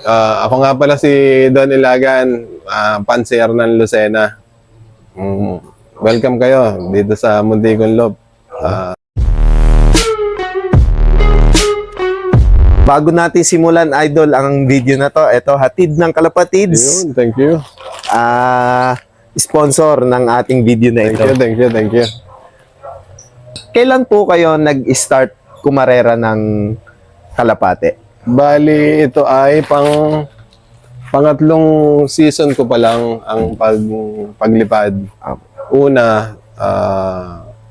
Ako nga pala si Don Ilagan, panser ng Lucena. Welcome kayo dito sa Muntikong Lob. Bago natin simulan, Idol, ang video na to, ito, hatid ng Kalapatids. Yun, thank you. Sponsor ng ating video na ito. Thank you. Kailan po kayo nag-start kumarera ng kalapate? Bali, ito ay pangatlong season ko pa lang ang paglipad. Una,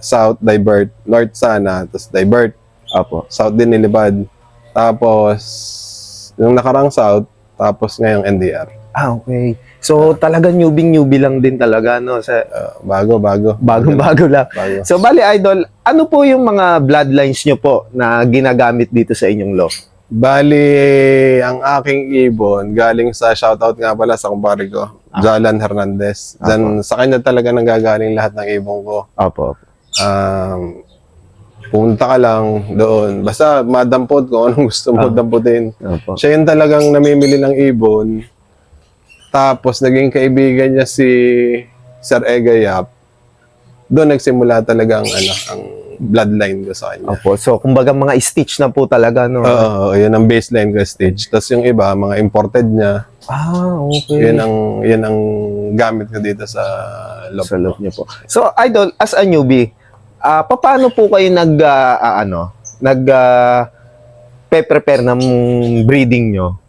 South divert, North sana, tapos divert. Opo. South din nilipad. Tapos, yung nakarang South, tapos ngayong NDR. Okay. So, talaga newbie lang din talaga, no? Bago. Bagong-bago lang. Bago. So, bali, Idol, ano po yung mga bloodlines nyo po na ginagamit dito sa inyong loft? Bali, ang aking ibon, galing sa shoutout nga pala sa kumpare ko, Jalan Hernandez. Diyan, sa kanya talaga nanggagaling lahat ng ibon ko. Opo. Punta ka lang doon. Basta madampot kung anong gusto mo damputin. Opo. Siya yung talagang namimili ng ibon. Tapos, naging kaibigan niya si Sir Egayap. Doon nagsimula talaga ang bloodline ko sa kanya. Opo. So, kumbaga mga stitch na po talaga, no? Oo, yun ang baseline ko stage. Tapos yung iba, mga imported niya. Okay. Yan ang gamit ko dito sa loob. Sa loob niyo po. So, Idol, as a newbie, paano po kayo prepare ng breeding nyo?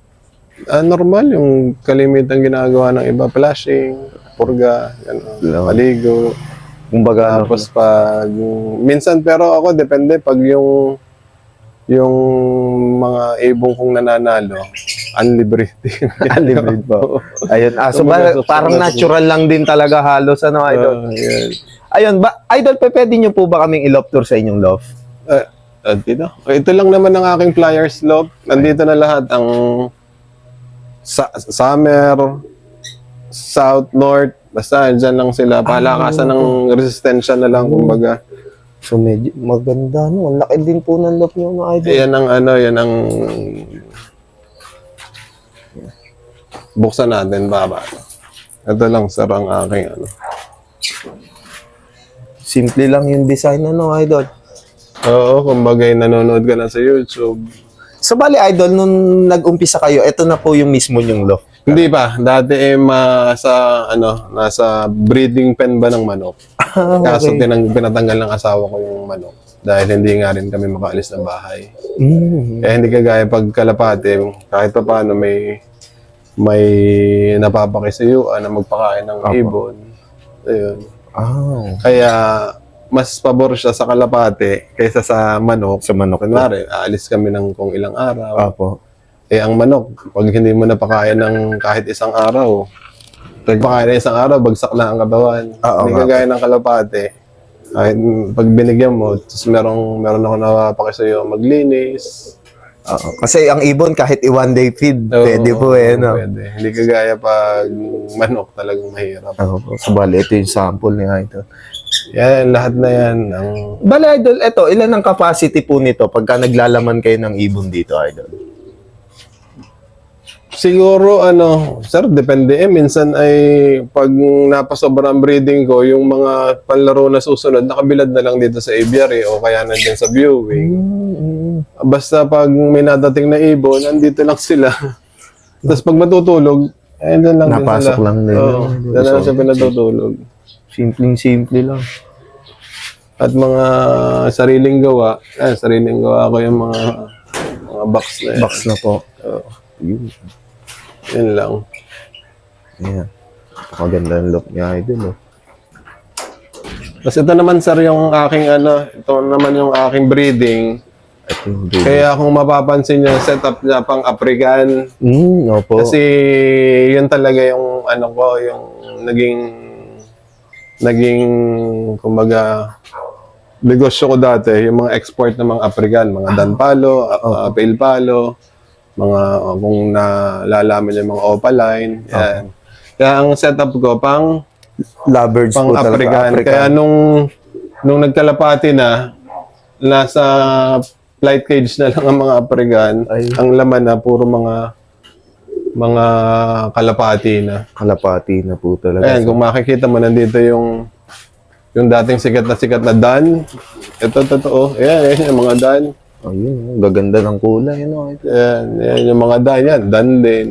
Normal, yung kalimitan ginagawa ng iba, flashing, purga, maligo. Kumbaga, Tapos pag, minsan pero ako, depende, pag yung mga ibong kong nananalo, unlibreeding. unlimited po. Ayun. So, parang Kumbaga, natural lang din talaga halos, ano, Idol? Yan. Ayun, Idol, pwede nyo po ba kaming i-loft tour sa inyong loft? Dito. Ito lang naman ang aking flyers loop. Nandito na lahat ang summer, south, north. Basta dyan lang sila. Palakasan ng resistensya na lang, kumbaga. So, medyo maganda, no? Ang laki din po ng loft nyo, no, Idol? Yan ang buksan natin, baba. Ito lang, sir, ang aking Simple lang yung design, no, Idol? Oo, kumbaga nanonood ka na sa YouTube. So, bali, Idol, nung nag-umpisa kayo, ito na po yung mismo yung loft. Hindi pa. Dati nasa breeding pen ba ng manok. Kaso pinatanggal ng asawa ko yung manok. Dahil hindi nga rin kami makaalis ng bahay. Kaya hindi kagaya pag kalapate, kahit pa paano may napapakisayuan na magpakain ng ibon. Ayun. Kaya mas pabor siya sa kalapate kaysa sa manok. Sa manok. Kunwari, aalis kami ng kung ilang araw. Apo. Ang manok, pag hindi mo napakain ng kahit isang araw, pagpakain ng isang araw, bagsak na ang katawan. Hindi kagaya ng kalapate. Kahit pag binigyan mo, tapos meron ako napapakisayo maglinis. Kasi ang ibon, kahit i-one day feed, pwede po no? Pwede. Hindi kagaya pag manok talagang mahirap. So, bali, ito yung sample niya, ito. Yan, lahat na yan. Bali, Idol, ito, ilan ang capacity po nito pagka naglalaman kayo ng ibon dito, Idol? Siguro, sir, depende minsan ay pag napasobra ang breeding ko, yung mga panlaro na susunod, nakabilad na lang dito sa aviary o kaya nandiyan sa viewing. Basta pag may nadating na ibon, nandito lang sila. Tapos pag matutulog, dyan lang napasok din sila. lang din. Dyan lang siya pinatutulog. Simple lang. At mga sariling gawa ko yung mga box na yan. Box na po. Yun lang. Ayan. Napakaganda ng look niya, Idol. Tapos ito naman, sir, yung aking ito naman yung aking breeding. Kaya kung mapapansin niyo, setup niya pang African. Opo. Kasi yun talaga yung yung naging kumbaga negosyo ko dati, yung mga export ng mga African, mga danpalo, pale palo, mga kung nalalaman yung mga opaline, yan. Kaya ang setup ko pang lovebirds pang po African. Kaya nung nagkalapati na, nasa flight cage na lang ang mga African, ang laman na puro mga mga kalapati na. Kalapati na po talaga. Ayan, kung makikita mo, nandito yung dating sikat na Dan. Ito, totoo. Ayan, yung mga Dan. Ayun, gaganda ng kulay. Ano? Ayan, yung mga Dan yan. Dan din.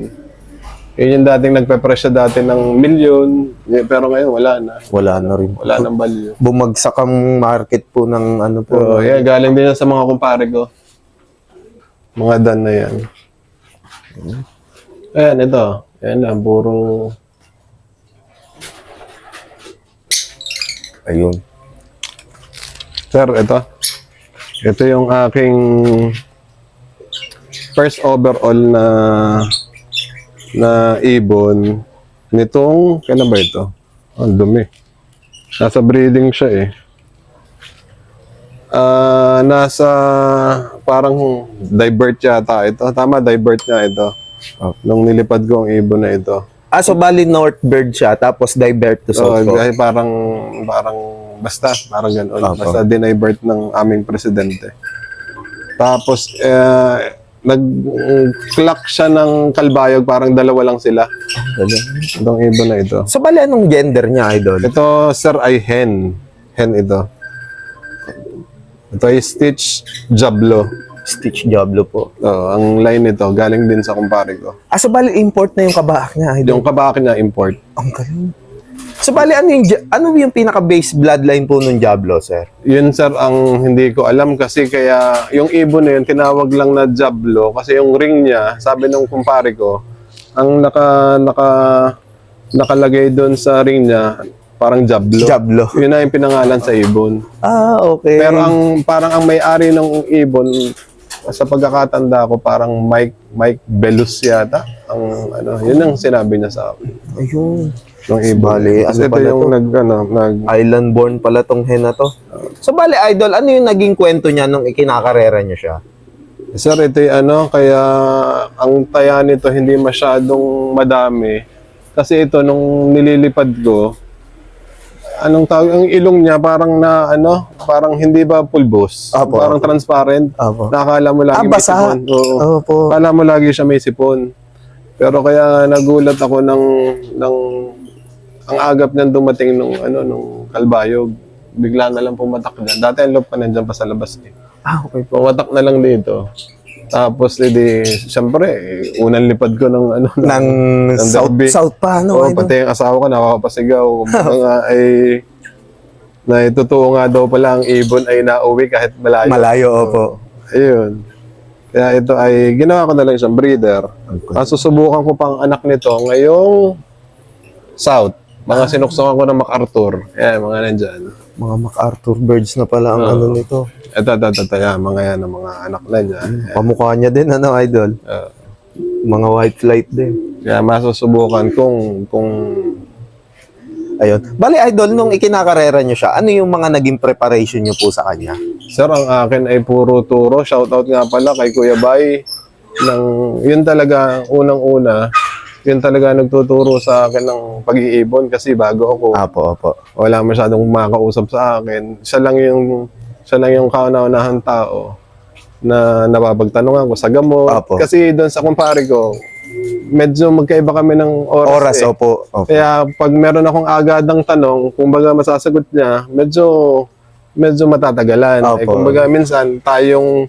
Yun yung dating nagpe-presyo dati ng milyon. Pero ngayon, wala na. Wala na rin. Wala nang value. Bumagsak ang market po ng ano po. So, yeah, galing din yan sa mga kumpare ko. Mga Dan na yan. Ayan, ito. Ayan na, puro... Ayun. Sir, ito. Ito yung aking first overall na ibon nitong, kailan ba ito? Ang dumi. Nasa breeding siya eh. Nasa parang divert yata ito. Tama, divert nga ito. Nung nilipad ko ang ibon na ito. So bali North Bird siya, tapos divert to South Bird. Dahil parang parang gano'n. Opo. Basta dinivert ng aming presidente. Tapos, nag-clock siya ng kalbayog, parang dalawa lang sila. Itong ibon na ito. So bali anong gender niya, Idol? Ito, sir, ay hen. Hen ito. Ito ay Stitch Jablo. Stitch Diablo po. Ang line nito, galing din sa kumpare ko. So bali import na yung kabahak niya, Idol? Yung kabaki niya, import. Ang galing. So bali ano yung pinaka-base bloodline po ng Diablo, sir? Yun, sir, ang hindi ko alam kasi kaya yung ibon na yun, tinawag lang na Jablo kasi yung ring niya, sabi nung kumpare ko, ang nakalagay doon sa ring niya, parang Jablo. Jablo. Yun na yung pinangalan sa ibon. Okay. Pero parang ang may-ari ng ibon, sa pagkakatanda ko, parang Mike Belus yata. Yun ang sinabi niya sa akin. Ayun. Yung ibon. Bali, Kasi ito pala yung to? Island born pala tong hen na to. So bali, Idol, ano yung naging kwento niya nung ikinakarera niyo siya? Sir, ito yung kaya ang taya nito hindi masyadong madami. Kasi ito, nung nililipad ko, anong tawag, ang ilong niya parang parang hindi ba pulbos? Apo, Parang transparent. Apo. Nakakala mo lagi may basa. sipon. Oo. Opo. Akala mo lagi siya may sipon. Pero kaya nagulat ako ng ang agap niyan dumating nung kalbayog. Bigla na lang pumatak dyan. Dati ang loob pa nandiyan pa sa labas eh. Okay. Pumatak na lang dito. Tapos siyempre, unang lipad ko ng South pa, Oo, Idol? pati yung asawa ko nakakapasigaw. Mga naitutuo nga daw pala ang ibon ay nauwi kahit malayo. Malayo, opo. Ayun. Kaya ito ay ginawa ko na lang isang breeder. Susubukan ko pang anak nito ngayong South. Mga sinuksukan ko ng MacArthur. Yan, mga nandyan. Mga MacArthur birds na pala ang ano nito. Ito, yan, mga yan, ang mga anak na dyan. Pamukha niya din, Idol? Mga white flight din. Kaya masusubukan kung Ayun. Bali, Idol, nung ikinakarera niyo siya, ano yung mga naging preparation niyo po sa kanya? Sir, ang akin ay puro turo. Shoutout nga pala kay Kuya Bay. Yun talaga, unang-una, yun talaga nagtuturo sa akin ng pag-iibon kasi bago ako. Opo. Wala masyadong makausap sa akin. Siya lang yung kauna-unahang tao na napapagtanungan ko sa gamot. Apo. Kasi doon sa kumpare ko, medyo magkaiba kami ng oras. Opo. Kaya pag meron akong agadang tanong, kumbaga masasagot niya, medyo matatagalan. Opo. Kumbaga minsan tayong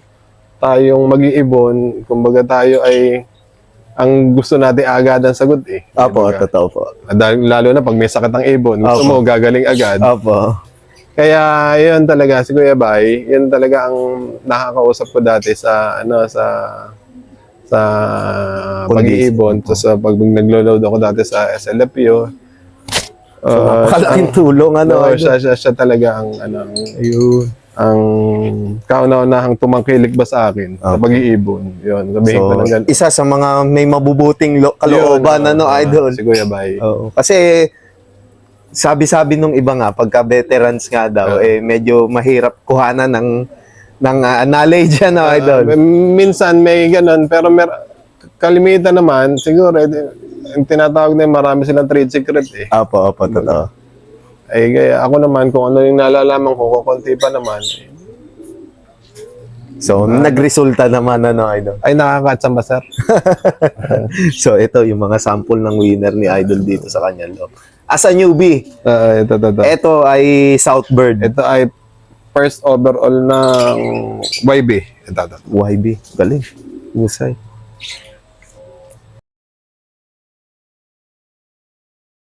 mag-iibon, kumbaga tayo ay ang gusto natin agadan sagot eh. Opo, Kumbaga, totoo po. lalo na pag may sakit ng ibon, gusto Opo. mo gagaling agad. Opo. Kaya yun talaga si Kuya Bay, yun talaga ang nakakausap ko dati sa pag-iibon, sa pag naglo-load ako dati sa SLFU. Napakalaking tulong, Idol? Siya talaga ang Ayun. ang kauna-unahang tumangkilik ba sa akin sa pag-iibon. Yun, sabihin ko lang ganun. Isa sa mga may mabubuting kalooban, Idol? Si Kuya Bay. Oo. Kasi sabi-sabi nung iba nga, pagka veterans nga daw, medyo mahirap kuhanan ng knowledge, Idol? Minsan may ganun, pero kalimitan naman, siguro, yung tinatawag na marami silang trade secret eh. Opo, totoo. Kaya ako naman, kung ano yung nalalaman ko, kukunti pa naman. So, nagresulta naman ano, Idol. Ay, nakakatsamba, sir. So, ito yung mga sample ng winner ni Idol dito sa kanyang loob. As a newbie, Ito. ito ay Southbird. Ito ay first overall ng YB. Ito. YB, galing. Husay.